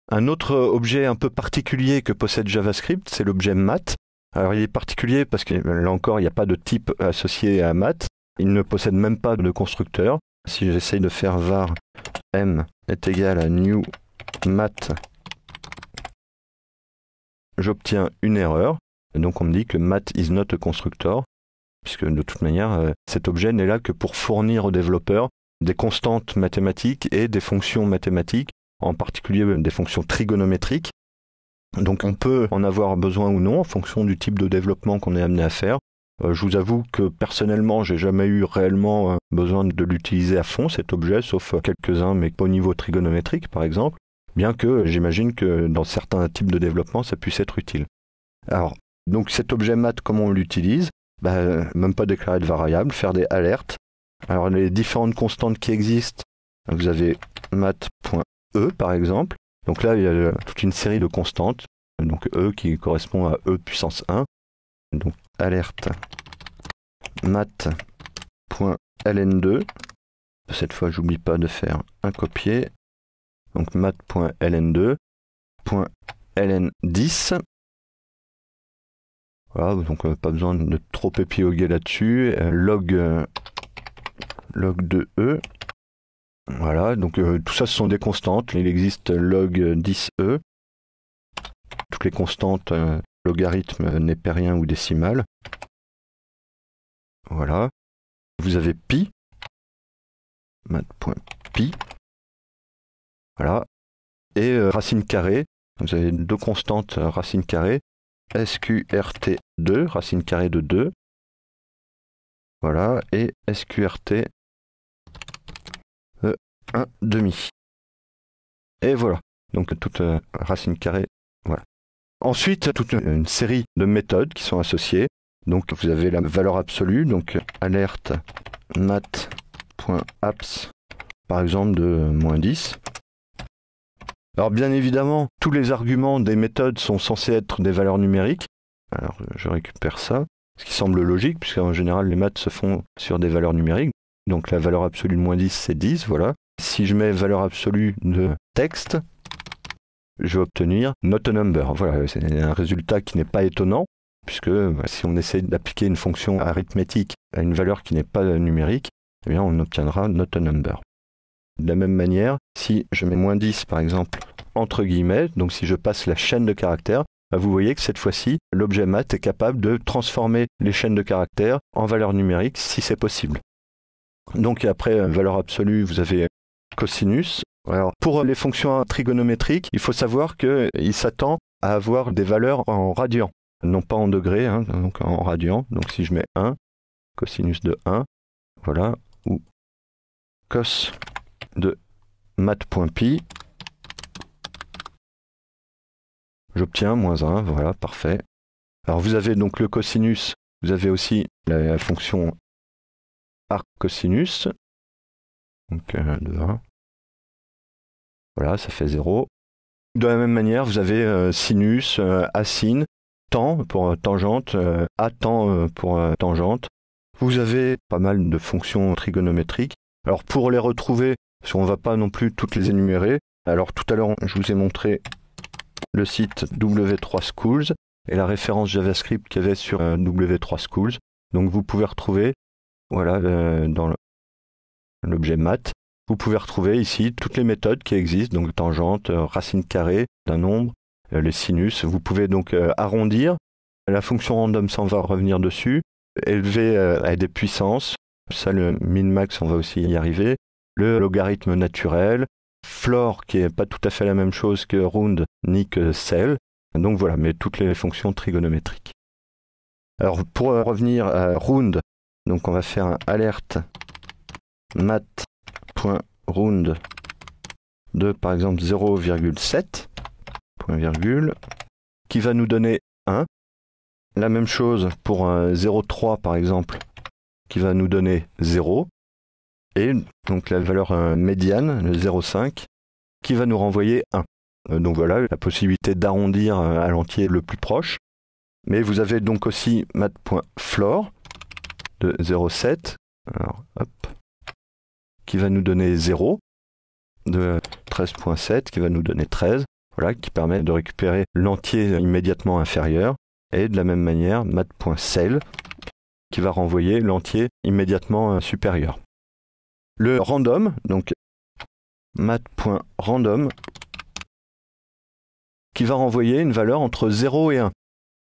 Un autre objet un peu particulier que possède JavaScript, c'est l'objet math. Alors il est particulier parce que là encore, il n'y a pas de type associé à math. Il ne possède même pas de constructeur. Si j'essaye de faire var m est égal à new math, j'obtiens une erreur. Et donc on me dit que math is not a constructor, puisque de toute manière, cet objet n'est là que pour fournir aux développeurs des constantes mathématiques et des fonctions mathématiques, en particulier des fonctions trigonométriques. Donc on peut en avoir besoin ou non en fonction du type de développement qu'on est amené à faire. Je vous avoue que personnellement, j'ai jamais eu réellement besoin de l'utiliser à fond, cet objet, sauf quelques-uns, mais pas au niveau trigonométrique par exemple, bien que j'imagine que dans certains types de développement, ça puisse être utile. Alors, donc cet objet math, comment on l'utilise? Même pas déclarer de variable, faire des alertes. Alors les différentes constantes qui existent, vous avez math.e par exemple. Donc là, il y a toute une série de constantes. Donc e qui correspond à e puissance 1. Donc alerte math.ln2. Cette fois, j'oublie pas de faire un copier. Donc math.ln2.ln10. Voilà, donc pas besoin de trop épiloguer là-dessus. Log de e. Voilà, donc tout ça ce sont des constantes. Il existe log 10e. Toutes les constantes, logarithme népérien ou décimal. Voilà. Vous avez pi. math.pi. Voilà. Et racine carrée. Vous avez deux constantes racine carrée. SQRT2, racine carrée de 2. Voilà. Et SQRT 1 demi. Et voilà. Donc toute racine carrée. Voilà. Ensuite, toute une série de méthodes qui sont associées. Donc vous avez la valeur absolue, donc alerte math.apps, par exemple de -10. Alors bien évidemment, tous les arguments des méthodes sont censés être des valeurs numériques. Alors je récupère ça, ce qui semble logique, puisqu'en général les maths se font sur des valeurs numériques. Donc la valeur absolue de -10, c'est 10, voilà. Si je mets valeur absolue de texte, je vais obtenir not a number. Voilà, c'est un résultat qui n'est pas étonnant, puisque si on essaie d'appliquer une fonction arithmétique à une valeur qui n'est pas numérique, eh bien on obtiendra not a number. De la même manière, si je mets -10 par exemple entre guillemets, donc si je passe la chaîne de caractères, vous voyez que cette fois-ci, l'objet math est capable de transformer les chaînes de caractères en valeur numérique si c'est possible. Donc après valeur absolue, vous avez cosinus. Alors, pour les fonctions trigonométriques, il faut savoir qu'il s'attend à avoir des valeurs en radians, non pas en degrés, hein, donc en radians. Donc si je mets 1, cosinus de 1, voilà, ou cos de math.pi, j'obtiens -1, voilà, parfait. Alors vous avez donc le cosinus, vous avez aussi la fonction arccosinus, donc de 1. Voilà, ça fait 0. De la même manière, vous avez sinus, asine, tan pour tangente, atan pour tangente. Vous avez pas mal de fonctions trigonométriques. Alors pour les retrouver, parce qu'on ne va pas non plus toutes les énumérer, alors tout à l'heure, je vous ai montré le site W3Schools et la référence JavaScript qu'il y avait sur W3Schools. Donc vous pouvez retrouver, voilà, dans l'objet math, vous pouvez retrouver ici toutes les méthodes qui existent, donc tangente, racine carrée d'un nombre, les sinus. Vous pouvez donc arrondir. La fonction random, ça on va revenir dessus. Élever à des puissances. Ça, le min-max, on va aussi y arriver. Le logarithme naturel. Floor, qui n'est pas tout à fait la même chose que round ni que cell. Donc voilà, mais toutes les fonctions trigonométriques. Alors pour revenir à round, donc on va faire un alerte math.round de par exemple 0,7 point virgule qui va nous donner 1. La même chose pour 0,3 par exemple qui va nous donner 0. Et donc la valeur médiane, le 0,5, qui va nous renvoyer 1. Donc voilà, la possibilité d'arrondir à l'entier le plus proche. Mais vous avez donc aussi math.floor de 0,7, alors, hop, qui va nous donner 0, de 13,7, qui va nous donner 13. voilà, qui permet de récupérer l'entier immédiatement inférieur, et de la même manière mat.cell qui va renvoyer l'entier immédiatement supérieur. Le random, donc mat.random, qui va renvoyer une valeur entre 0 et 1.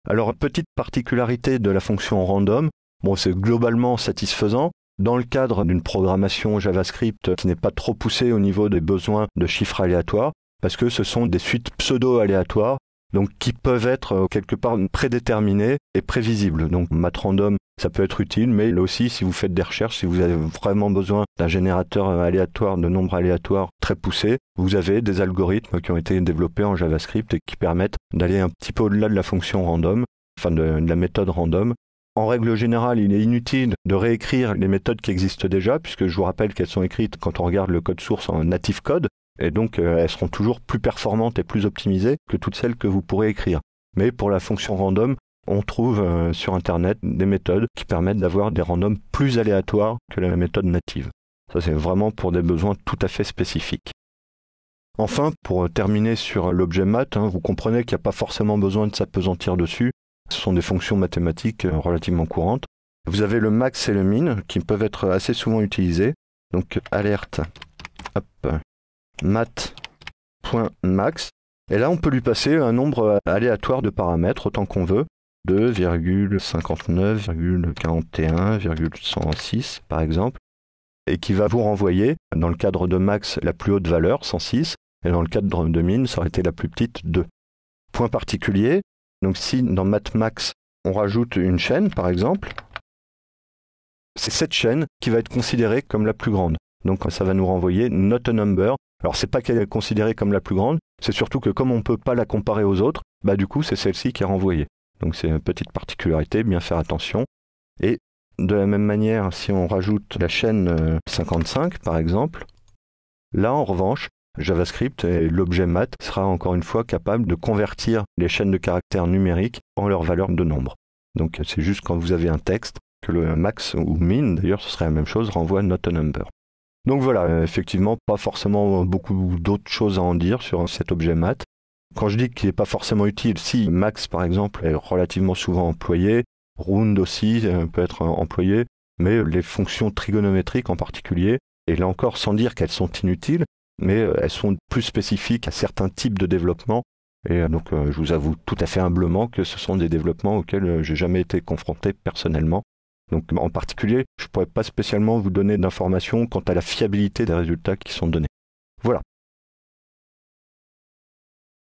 Alors, petite particularité de la fonction random, bon, c'est globalement satisfaisant. Dans le cadre d'une programmation JavaScript qui n'est pas trop poussée au niveau des besoins de chiffres aléatoires, parce que ce sont des suites pseudo-aléatoires, donc qui peuvent être quelque part prédéterminées et prévisibles. Donc matrandom, ça peut être utile, mais là aussi, si vous faites des recherches, si vous avez vraiment besoin d'un générateur aléatoire, de nombres aléatoires très poussés, vous avez des algorithmes qui ont été développés en JavaScript et qui permettent d'aller un petit peu au-delà de la fonction random, enfin de la méthode random. En règle générale, il est inutile de réécrire les méthodes qui existent déjà, puisque je vous rappelle qu'elles sont écrites quand on regarde le code source en native code, et donc elles seront toujours plus performantes et plus optimisées que toutes celles que vous pourrez écrire. Mais pour la fonction random, on trouve sur Internet des méthodes qui permettent d'avoir des randoms plus aléatoires que la méthode native. Ça, c'est vraiment pour des besoins tout à fait spécifiques. Enfin, pour terminer sur l'objet mat, vous comprenez qu'il n'y a pas forcément besoin de s'appesantir dessus. Ce sont des fonctions mathématiques relativement courantes. Vous avez le max et le min qui peuvent être assez souvent utilisés. Donc alerte mat.max. Et là, on peut lui passer un nombre aléatoire de paramètres autant qu'on veut. 2,59,41,106 par exemple. Et qui va vous renvoyer, dans le cadre de max, la plus haute valeur, 106. Et dans le cadre de min, ça aurait été la plus petite, 2. Point particulier. Donc si dans matmax, on rajoute une chaîne, par exemple, c'est cette chaîne qui va être considérée comme la plus grande. Donc ça va nous renvoyer not a number. Alors c'est pas qu'elle est considérée comme la plus grande, c'est surtout que comme on ne peut pas la comparer aux autres, du coup c'est celle-ci qui est renvoyée. Donc c'est une petite particularité, bien faire attention. Et de la même manière, si on rajoute la chaîne 55, par exemple, là en revanche, JavaScript et l'objet mat sera encore une fois capable de convertir les chaînes de caractères numériques en leur valeur de nombre. Donc c'est juste quand vous avez un texte que le max ou min, d'ailleurs ce serait la même chose, renvoie not a number. Donc voilà, effectivement pas forcément beaucoup d'autres choses à en dire sur cet objet mat. Quand je dis qu'il n'est pas forcément utile, si max par exemple est relativement souvent employé, round aussi peut être employé, mais les fonctions trigonométriques en particulier, et là encore sans dire qu'elles sont inutiles, mais elles sont plus spécifiques à certains types de développement. Et donc, je vous avoue tout à fait humblement que ce sont des développements auxquels j'ai jamais été confronté personnellement. Donc, en particulier, je ne pourrais pas spécialement vous donner d'informations quant à la fiabilité des résultats qui sont donnés. Voilà.